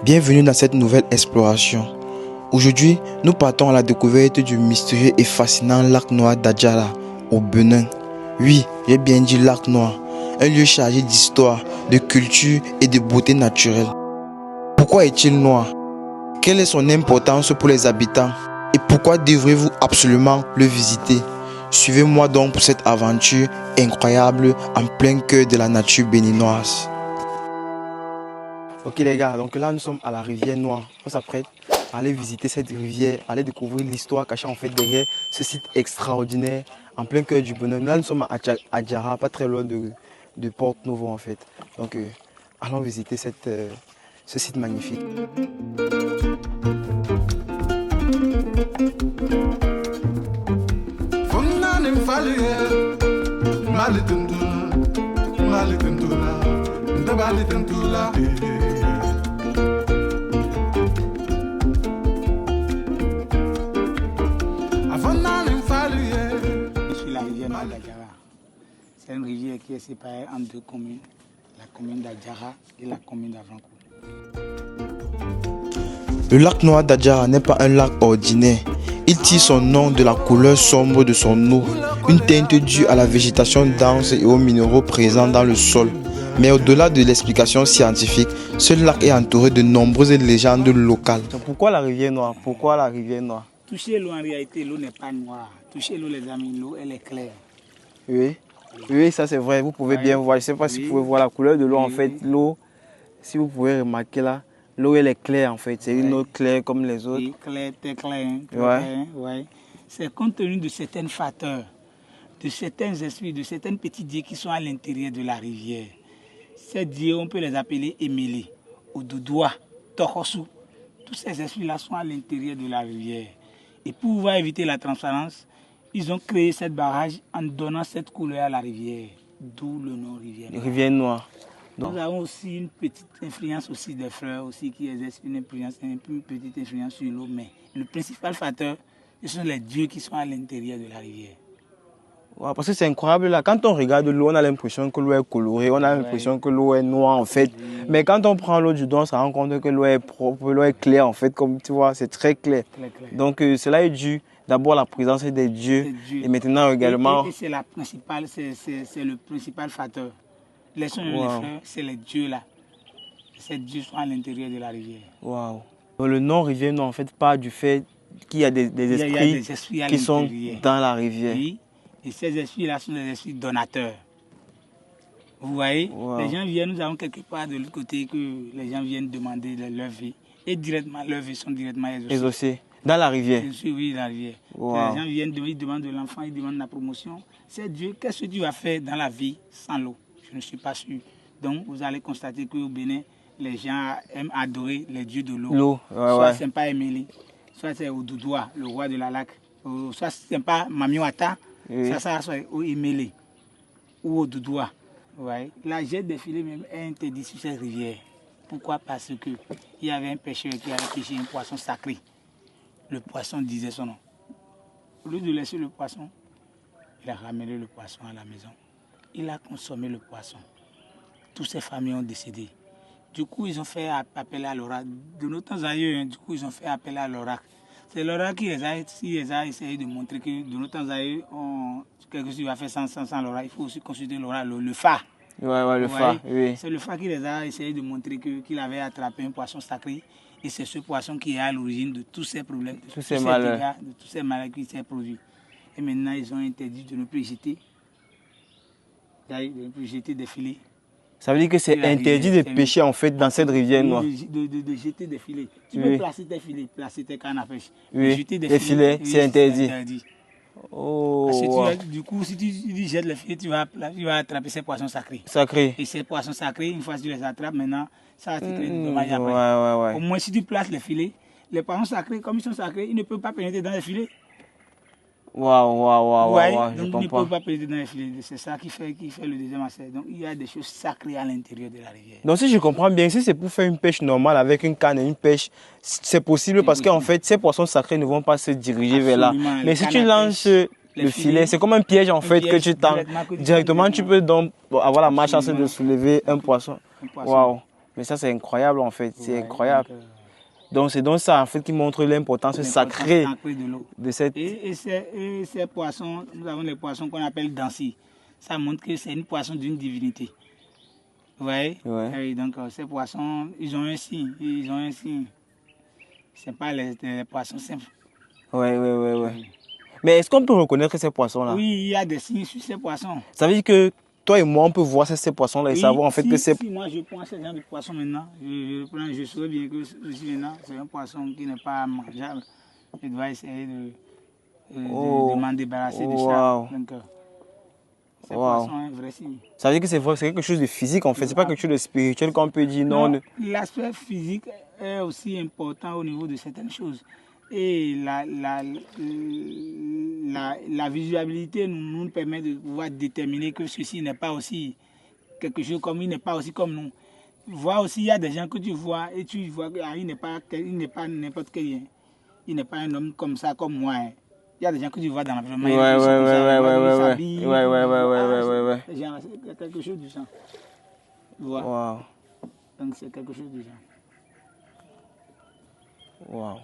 Bienvenue dans cette nouvelle exploration. Aujourd'hui, nous partons à la découverte du mystérieux et fascinant lac noir d'Adjara, au Bénin. Oui, j'ai bien dit lac noir, un lieu chargé d'histoire, de culture et de beauté naturelle. Pourquoi est-il noir? Quelle est son importance pour les habitants? Et pourquoi devrez-vous absolument le visiter? Suivez-moi donc pour cette aventure incroyable en plein cœur de la nature béninoise. Ok les gars, donc là nous sommes à la rivière Noire. On s'apprête à aller visiter cette rivière, aller découvrir l'histoire cachée en fait derrière ce site extraordinaire en plein cœur du Bénin. Là nous sommes à Adjara, pas très loin de Porte-Novo en fait. Donc allons visiter ce site magnifique. C'est une rivière qui est séparée en deux communes, la commune d'Adjara et la commune d'Avrancourt. Le lac noir d'Adjara n'est pas un lac ordinaire. Il tire son nom de la couleur sombre de son eau, une teinte due à la végétation dense et aux minéraux présents dans le sol. Mais au-delà de l'explication scientifique, ce lac est entouré de nombreuses légendes locales. Pourquoi la rivière noire? Pourquoi la rivière noire? Touchez l'eau, en réalité, l'eau n'est pas noire. Touchez l'eau, les amis, l'eau, elle est claire. Oui, oui, ça c'est vrai. Vous pouvez bien voir. Je ne sais pas si vous pouvez voir la couleur de l'eau. En fait, l'eau, si vous pouvez remarquer là, l'eau elle est claire en fait. C'est une eau claire comme les autres. Oui, claire, très claire. Ouais. C'est compte tenu de certains facteurs, de certains esprits, de certains petits dieux qui sont à l'intérieur de la rivière. Ces dieux, on peut les appeler Émélé, Oudoudoua, Tokosu. Tous ces esprits-là sont à l'intérieur de la rivière. Et pour pouvoir éviter la transparence, ils ont créé cette barrage en donnant cette couleur à la rivière, d'où le nom rivière noire. Rivière noire. Nous avons aussi une petite influence aussi des fleurs aussi qui exercent une petite influence sur l'eau, mais le principal facteur, ce sont les dieux qui sont à l'intérieur de la rivière. Ouais, parce que c'est incroyable là, quand on regarde l'eau, on a l'impression que l'eau est colorée, on a l'impression que l'eau est noire en fait. Mais quand on prend l'eau du don, on se rend compte que l'eau est propre, l'eau est claire en fait, comme tu vois, c'est très clair. Donc cela est dû d'abord à la présence des dieux et maintenant également... Et c'est le principal facteur. Les sons et les fleurs, c'est les dieux là. Ces dieux sont à l'intérieur de la rivière. Waouh. Le nom rivière noire en fait part du fait qu'il y a des esprits qui sont dans la rivière. Oui. Et ces esprits-là sont des esprits donateurs. Vous voyez, les gens viennent, nous avons quelque part de l'autre côté que les gens viennent demander leur vie. Et directement, leurs vies sont directement exaucées. Dans la rivière? Oui, dans la rivière. Les gens viennent, ils demandent de l'enfant, ils demandent la promotion. C'est Dieu, qu'est-ce que Dieu va faire dans la vie sans l'eau? Je ne suis pas sûr. Donc, vous allez constater qu'au Bénin, les gens aiment adorer les dieux de l'eau. Soit c'est pas Émélé, soit c'est Oudoudoua, le roi de la lac, soit c'est pas Mamiwata. Ça soit au Émélé ou au Doudoua. Ouais. La jet de filet même est interdite sur cette rivière. Pourquoi? Parce qu'il y avait un pêcheur qui avait pêché un poisson sacré. Le poisson disait son nom. Au lieu de laisser le poisson, il a ramené le poisson à la maison. Il a consommé le poisson. Toutes ses familles ont décédé. Du coup, ils ont fait appel à l'oracle. De nos temps ailleurs, du coup, ils ont fait appel à l'oracle. C'est l'oracle qui les a essayé de montrer que de nos temps ailleurs, quelque chose va faire sans l'oracle. Il faut aussi consulter l'oracle, le phare. Le phare, oui. C'est le phare qui les a essayé de montrer qu'il avait attrapé un poisson sacré. Et c'est ce poisson qui est à l'origine de tous ces problèmes, de tous ces malheurs qui s'est produits. Et maintenant, ils ont interdit de ne plus jeter, des filets. Ça veut dire que c'est interdit de pêcher en fait dans cette rivière noire. De jeter des filets. Tu peux placer tes filets, placer tes cannes à pêche. Oui, jeter des filets, c'est interdit. Du coup, si tu jettes les filets, tu vas attraper ces poissons sacrés. Et ces poissons sacrés, une fois que tu les attrapes, maintenant, ça va te créer des dommages après. Au moins, si tu places les filets, les poissons sacrés, comme ils sont sacrés, ils ne peuvent pas pénétrer dans les filets. Je comprends. Ils ne peuvent pas pénétrer dans les filets. C'est ça qui fait le deuxième aspect. Donc, il y a des choses sacrées à l'intérieur de la rivière. Donc, si je comprends bien, si c'est pour faire une pêche normale avec une canne et une pêche, c'est possible parce qu'en fait, ces poissons sacrés ne vont pas se diriger vers là. Mais si tu lances le filet, c'est comme un piège en fait que tu tends. Directement, tu peux donc avoir la malchance de soulever un poisson. Waouh. Mais ça, c'est incroyable en fait. C'est Ouais, incroyable. Donc, c'est donc ça en fait qui montre l'importance sacrée de l'eau. de cette. Et ces poissons, nous avons les poissons qu'on appelle dansi. Ça montre que c'est une poisson d'une divinité. Vous voyez? Ouais. Et donc, ces poissons, ils ont un signe. Ils ont un signe. Ce n'est pas les poissons simples. Ouais. Mais est-ce qu'on peut reconnaître ces poissons-là? Oui, il y a des signes sur ces poissons. Ça veut dire que toi et moi, on peut voir ces poissons-là et savoir en fait que c'est. Si moi je prends ce genre de poisson maintenant, je saurais bien que ceci maintenant, c'est un poisson qui n'est pas mangeable. Je dois essayer de m'en débarrasser de ça. Donc, ces poissons ont un vrai signe. Ça veut dire que c'est quelque chose de physique en fait, c'est pas quelque chose de spirituel qu'on peut dire non. L'aspect physique est aussi important au niveau de certaines choses. Et la visualité nous permet de pouvoir déterminer que ceci n'est pas aussi quelque chose comme il n'est pas aussi comme nous. Voir aussi, il y a des gens que tu vois et tu vois qu'il n'est pas n'importe quel. Il n'est pas un homme comme ça, comme moi. Il y a des gens que tu vois dans l'environnement. Ouais. C'est quelque chose du genre. Wow. Donc c'est quelque chose du genre. Wow.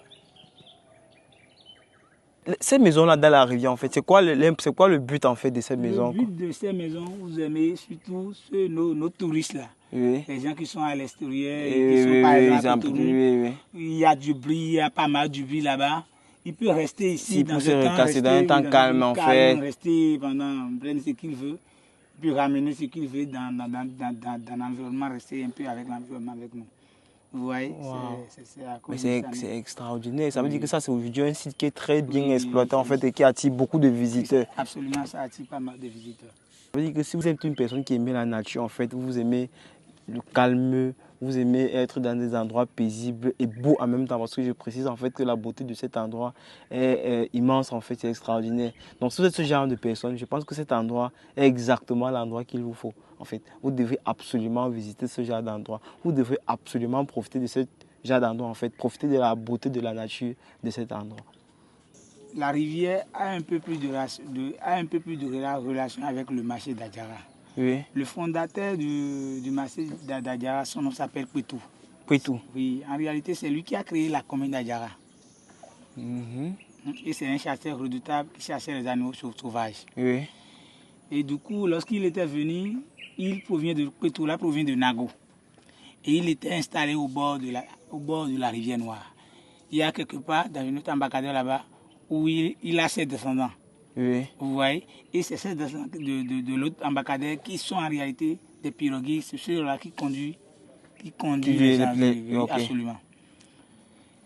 Ces maisons-là dans la rivière, en fait, c'est quoi le but en fait de ces maisons? Le but de ces maisons, vous aimez surtout nos touristes là. Oui. Les gens qui sont à l'extérieur, qui sont par exemple il y a du bruit, il y a pas mal du bruit là-bas. Il peut rester ici dans un temps calme en fait. Rester pendant, prendre ce qu'il veut, puis ramener ce qu'il veut dans l'environnement, rester un peu avec l'environnement avec nous. Vous voyez, c'est extraordinaire. Ça veut dire que ça, c'est aujourd'hui un site qui est très bien exploité en fait et qui attire beaucoup de visiteurs. Absolument, ça attire pas mal de visiteurs. Ça veut dire que si vous êtes une personne qui aime la nature, en fait, vous aimez le calme, vous aimez être dans des endroits paisibles et beaux en même temps, parce que je précise en fait que la beauté de cet endroit est immense, en fait, c'est extraordinaire. Donc si vous êtes ce genre de personne, je pense que cet endroit est exactement l'endroit qu'il vous faut. En fait, vous devez absolument visiter ce genre d'endroit. Vous devez absolument profiter de ce genre d'endroit, en fait, profiter de la beauté de la nature de cet endroit. La rivière a un peu plus de relation avec le marché d'Adjara. Oui. Le fondateur du marché d'Adjara, son nom s'appelle Kwetu. Kwetu. Oui, en réalité, c'est lui qui a créé la commune d'Adjara. Et c'est un chasseur redoutable qui chassait les animaux sauvages. Oui. Et du coup, lorsqu'il était venu, Kwetu là provient de Nago. Et il était installé au bord de la rivière Noire. Il y a quelque part, dans une autre embarcadère là-bas, où il a ses descendants. Oui. Vous voyez? Et c'est ces descendants de l'autre embarcadère qui sont en réalité des pirogues. C'est ceux-là qui conduisent les gens. Absolument.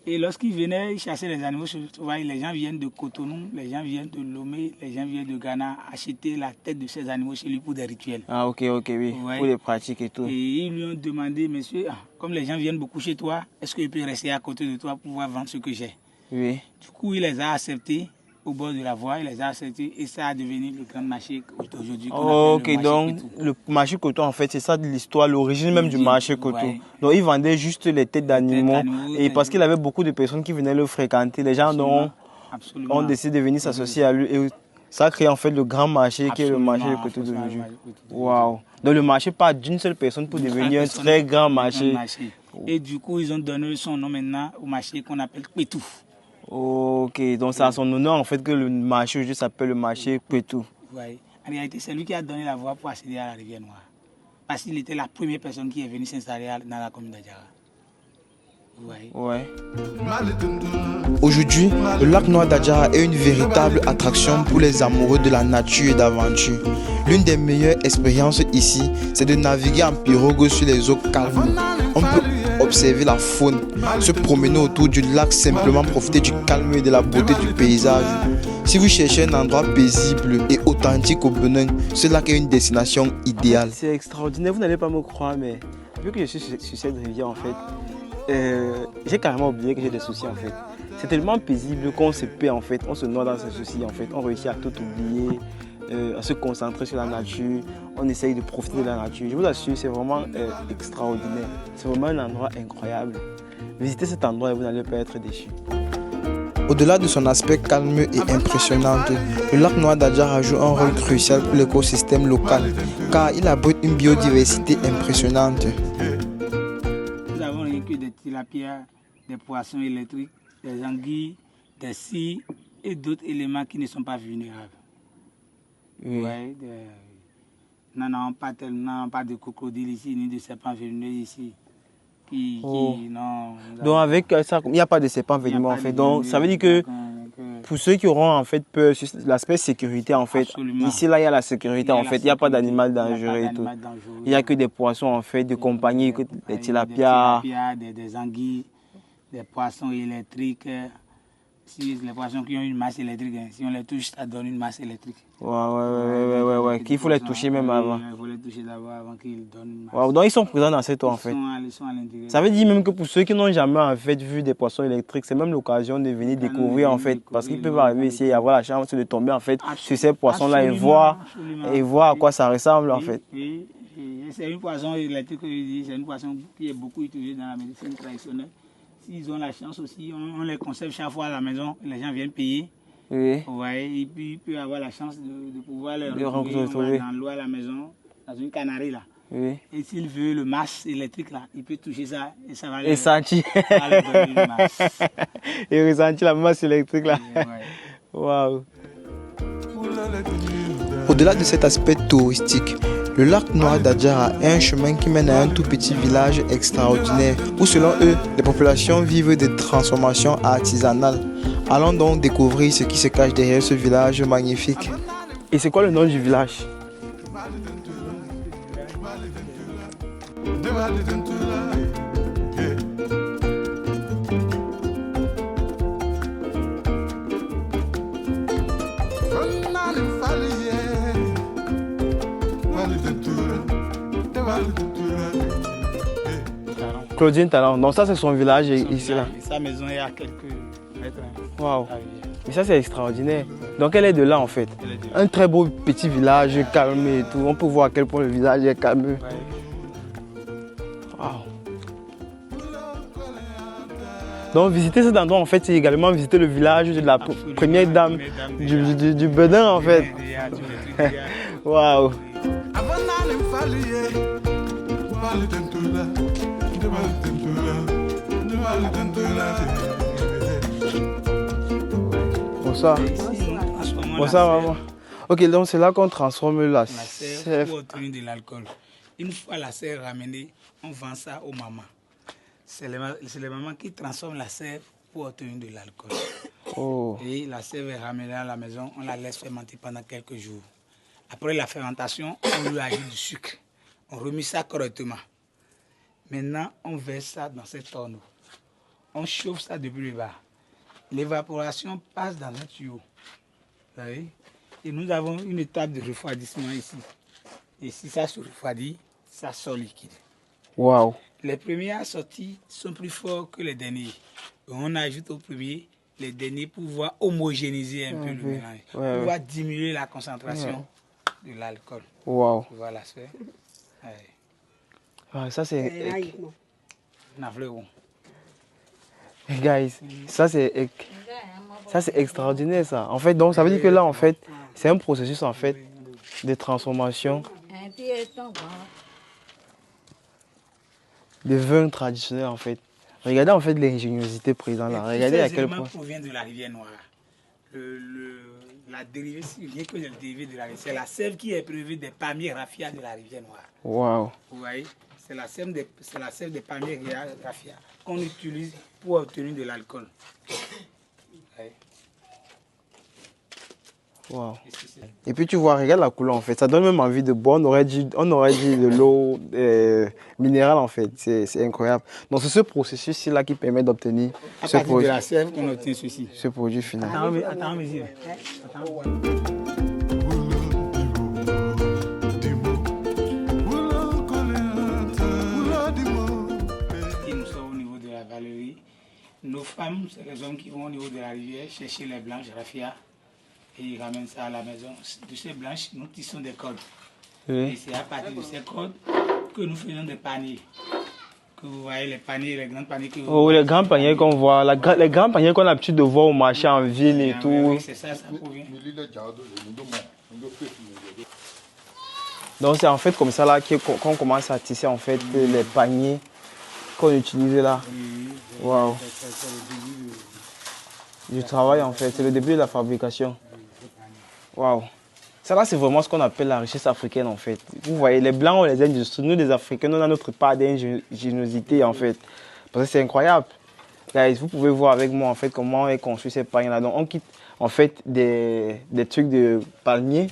Et lorsqu'ils venaient chasser les animaux sauvages, les gens viennent de Cotonou, les gens viennent de Lomé, les gens viennent de Ghana acheter la tête de ces animaux chez lui pour des rituels. Ah ok, oui. Pour les pratiques et tout. Et ils lui ont demandé, monsieur, comme les gens viennent beaucoup chez toi, est-ce que je peux rester à côté de toi pour pouvoir vendre ce que j'ai? Oui. Du coup, il les a acceptés au bord de la voie, il les a acceptés et ça a devenu le grand marché d'aujourd'hui. Ok, donc le marché Kwetu, en fait, c'est ça l'histoire, l'origine même du marché Kwetu. Ouais. Donc il vendait juste les têtes d'animaux et parce qu'il avait beaucoup de personnes qui venaient le fréquenter, les gens ont décidé de venir s'associer à lui et ça a créé en fait le grand marché qui est le marché de Kwetu d'aujourd'hui. Waouh! Donc le marché part d'une seule personne pour devenir un très grand marché. Et du coup, ils ont donné son nom maintenant au marché qu'on appelle Kwetu. Ok, donc c'est à son honneur en fait que le marché aujourd'hui s'appelle le marché Kwetu. Oui, en réalité c'est lui qui a donné la voie pour accéder à la rivière Noire. Parce qu'il était la première personne qui est venue s'installer dans la commune d'Adjara. Ouais. Aujourd'hui, le lac Noir d'Adjara est une véritable attraction pour les amoureux de la nature et d'aventure. L'une des meilleures expériences ici, c'est de naviguer en pirogue sur les eaux calmes. On peut observer la faune, se promener autour du lac, simplement profiter du calme et de la beauté du paysage. Si vous cherchez un endroit paisible et authentique au Bénin, ce lac est une destination idéale. C'est extraordinaire, vous n'allez pas me croire, mais vu que je suis sur cette rivière en fait, j'ai carrément oublié que j'ai des soucis en fait. C'est tellement paisible qu'on se paie en fait, on se noie dans ses soucis en fait, on réussit à tout oublier, à se concentrer sur la nature, on essaye de profiter de la nature. Je vous assure, c'est vraiment extraordinaire, c'est vraiment un endroit incroyable. Visitez cet endroit et vous n'allez pas être déçus. Au-delà de son aspect calme et impressionnant, le lac Noir d'Adjara joue un rôle crucial pour l'écosystème local car il abrite une biodiversité impressionnante. que des tilapias, des poissons électriques, des anguilles, des scies et d'autres éléments qui ne sont pas vulnérables. Oui. Ouais, nous n'avons pas de crocodiles ici, ni de serpents venimeux ici. Non, donc avec ça, il n'y a pas de serpents venimeux en fait. Donc ça veut dire que pour ceux qui auront en fait peur sur l'aspect sécurité en fait, ici là il y a la sécurité en fait, il n'y a pas d'animal dangereux et tout. Il n'y a que des poissons en fait de compagnie, des tilapias. Des anguilles, des poissons électriques. Si les poissons qui ont une masse électrique, si on les touche, ça donne une masse électrique. Ouais. Qu'il faut les toucher même avant. Il faut les toucher d'abord avant qu'ils donnent une masse. Wow, donc ils sont présents dans cette eau en fait. Ils sont à l'intérieur. Ça veut dire même que pour ceux qui n'ont jamais en fait vu des poissons électriques, c'est même l'occasion de venir découvrir en fait. Parce qu'ils peuvent arriver ici et avoir la chance de tomber en fait sur ces poissons-là et voir à quoi ça ressemble en fait. Oui. C'est une poisson électrique, c'est une poisson qui est beaucoup utilisée dans la médecine traditionnelle. S'ils ont la chance aussi, on les conserve chaque fois à la maison, les gens viennent payer. Oui. Ouais, et puis ils peuvent avoir la chance de pouvoir les retrouver dans l'eau à la maison, dans une canarie là. Oui. Et s'il veut le masse électrique là, il peut toucher ça et ça va et sentir. donner une masse. Et ressentir la masse électrique là. Waouh. Au-delà de cet aspect touristique, le lac Noir d'Adjara est un chemin qui mène à un tout petit village extraordinaire où selon eux, les populations vivent des transformations artisanales. Allons donc découvrir ce qui se cache derrière ce village magnifique. Et c'est quoi le nom du village? Claudine Talon, donc ça c'est son village ici là. Sa maison est à quelques mètres. Waouh. Mais ça c'est extraordinaire. Donc elle est de là en fait. Un très beau petit village calme et tout. On peut voir à quel point le village est calme. Waouh. Donc visiter cet endroit en fait c'est également visiter le village de la première dame du Bénin en fait. Waouh. Bonsoir. Bonsoir maman. Ok, donc c'est là qu'on transforme la sève pour obtenir de l'alcool. Une fois la sève ramenée, on vend ça aux mamans. C'est les mamans qui transforment la sève pour obtenir de l'alcool. Oh. Et la sève est ramenée à la maison, on la laisse fermenter pendant quelques jours. Après la fermentation, on lui ajoute du sucre. On remet ça correctement. Maintenant, on verse ça dans cette tonneau. On chauffe ça depuis le bas. L'évaporation passe dans un tuyau. Vous voyez? Et nous avons une étape de refroidissement ici. Et si ça se refroidit, ça sort liquide. Waouh. Les premières sorties sont plus forts que les derniers. On ajoute au premier les derniers pour pouvoir homogénéiser un peu le mélange. Pour pouvoir diminuer la concentration de l'alcool. Waouh. Voilà, c'est. Ça c'est. Guys, ça c'est extraordinaire ça. En fait, donc ça veut dire que là en fait, c'est un processus en fait de transformation de vin traditionnel en fait. Regardez en fait l'ingéniosité présente là. Regardez à quel point. Ça provient de la rivière Noire. La dérivée, rien que le dérivé de la rivière, c'est la sève qui est prélevée des palmiers raffia de la rivière Noire. Waouh. Vous voyez, c'est la sève des palmiers raffia qu'on utilise pour obtenir de l'alcool. Wow. Et puis tu vois, regarde la couleur en fait, ça donne même envie de boire. On aurait dit de l'eau minérale en fait, c'est incroyable. Donc c'est ce processus là qui permet d'obtenir ce produit. De la sève qu'on obtient ceci. Ce produit final. Attends, monsieur. Nous sommes au niveau de la galerie. Nos femmes, c'est les hommes qui vont au niveau de la rivière chercher les blanches raffia. Et ils ramènent ça à la maison. De ces blanches, nous tissons des cordes. Oui. Et c'est à partir de ces cordes que nous faisons des paniers. Que vous voyez les paniers, les grands paniers que vous voyez. Les grands paniers qu'on voit, les grands paniers qu'on a l'habitude de voir au marché en ville et tout. Oui, c'est ça, ça provient. Donc c'est en fait comme ça là qu'on commence à tisser en fait les paniers qu'on utilise là. Waouh. C'est le début Du travail en fait, c'est le début de la fabrication. Waouh. Ça là, c'est vraiment ce qu'on appelle la richesse africaine en fait. Vous voyez, les Blancs, on les industries, nous les Africains, on a notre part d'ingéniosité en fait. Parce que c'est incroyable. Guys, vous pouvez voir avec moi en fait comment on est construit ces pagnes là. Donc on quitte en fait des trucs de palmiers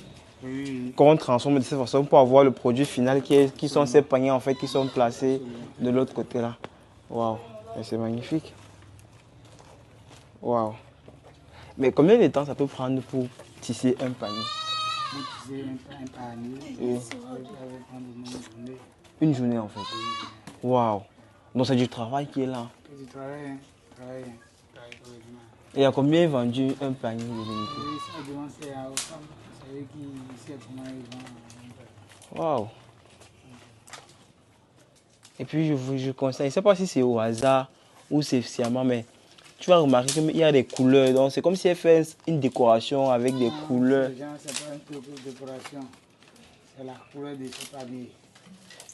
qu'on transforme de cette façon pour avoir le produit final qui sont ces paniers en fait qui sont placés de l'autre côté là. Waouh, c'est magnifique. Waouh. Mais combien de temps ça peut prendre pour tisser un panier? Pour tisser un panier, Oui. ça va prendre une journée. Une journée en fait. Waouh. Donc c'est du travail qui est là. C'est du travail, hein. Travail. Et il y a combien vendu un panier de vérité? Oui, ça demande c'est à Ossam. C'est eux qui savent comment ils vendent. Waouh. Et puis je conseille, je ne sais pas si c'est au hasard ou c'est sciemment, mais tu vas remarquer qu'il y a des couleurs. Donc c'est comme si elle fait une décoration avec des couleurs. C'est pas une décoration. C'est la couleur de ce papier.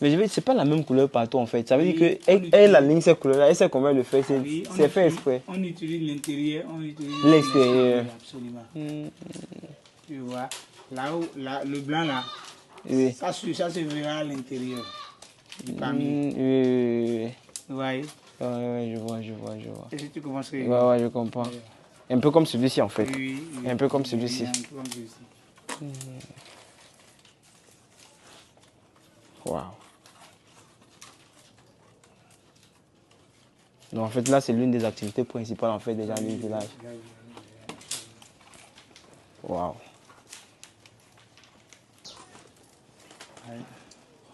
Mais c'est pas la même couleur partout en fait. Ça veut Oui, dire qu'elle aligne ces couleurs-là, elle sait comment elle le fait. Oui, C'est fait exprès. On utilise l'intérieur, on utilise L'extérieur. Absolument. Tu vois, le blanc là, Oui. ça se verra à l'intérieur du panier. Oui. Vous voyez? Ouais, je vois. Est-ce que tu commences à Ouais, je comprends. Un peu comme celui-ci en fait. Oui. Un peu comme celui-ci. Un peu comme celui-ci. Waouh. Donc en fait là c'est l'une des activités principales en fait des gens du village. Waouh.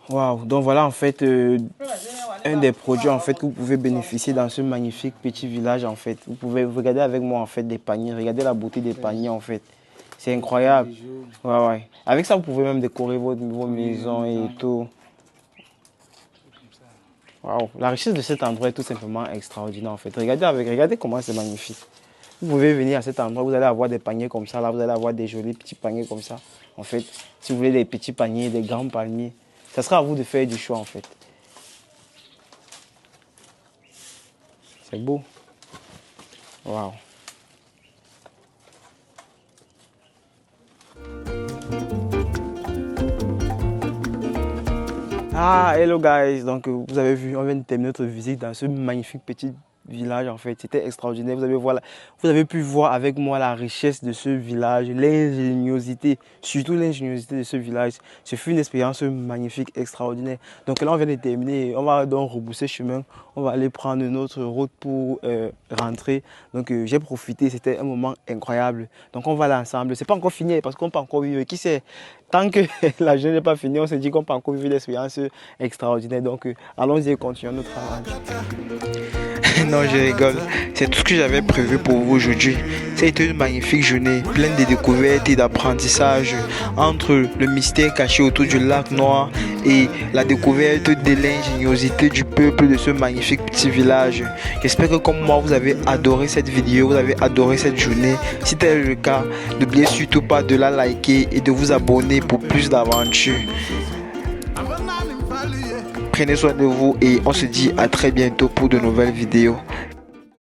Waouh. Donc voilà en fait un des produits en fait que vous pouvez bénéficier dans ce magnifique petit village en fait. Vous pouvez regarder avec moi en fait des paniers, regardez la beauté des paniers en fait. C'est incroyable. Ouais. Avec ça vous pouvez même décorer vos maisons et tout. Wow. La richesse de cet endroit est tout simplement extraordinaire en fait. Regardez comment c'est magnifique. Vous pouvez venir à cet endroit, vous allez avoir des paniers comme ça, là vous allez avoir des jolis petits paniers comme ça. En fait, si vous voulez des petits paniers, des grands palmiers, ça sera à vous de faire du choix en fait. C'est beau. Waouh. Ah, hello guys, donc vous avez vu, on vient de terminer notre visite dans ce magnifique petit village en fait, c'était extraordinaire, vous avez pu voir avec moi la richesse de ce village, l'ingéniosité, surtout l'ingéniosité de ce village, ce fut une expérience magnifique, extraordinaire. Donc là on vient de terminer, on va donc rebousser chemin, on va aller prendre notre route pour rentrer, donc j'ai profité, c'était un moment incroyable, donc on va aller ensemble, c'est pas encore fini parce qu'on peut encore vivre, qui sait. Tant que la journée n'est pas finie, on se dit qu'on peut encore vivre l'expérience extraordinaire. Donc allons-y et continuons notre aventure. Non, je rigole. C'est tout ce que j'avais prévu pour vous aujourd'hui. C'était une magnifique journée, pleine de découvertes et d'apprentissage entre le mystère caché autour du lac Noir et la découverte de l'ingéniosité du peuple de ce magnifique petit village. J'espère que comme moi, vous avez adoré cette vidéo, vous avez adoré cette journée. Si tel est le cas, n'oubliez surtout pas de la liker et de vous abonner pour plus d'aventures. Prenez soin de vous et on se dit à très bientôt pour de nouvelles vidéos.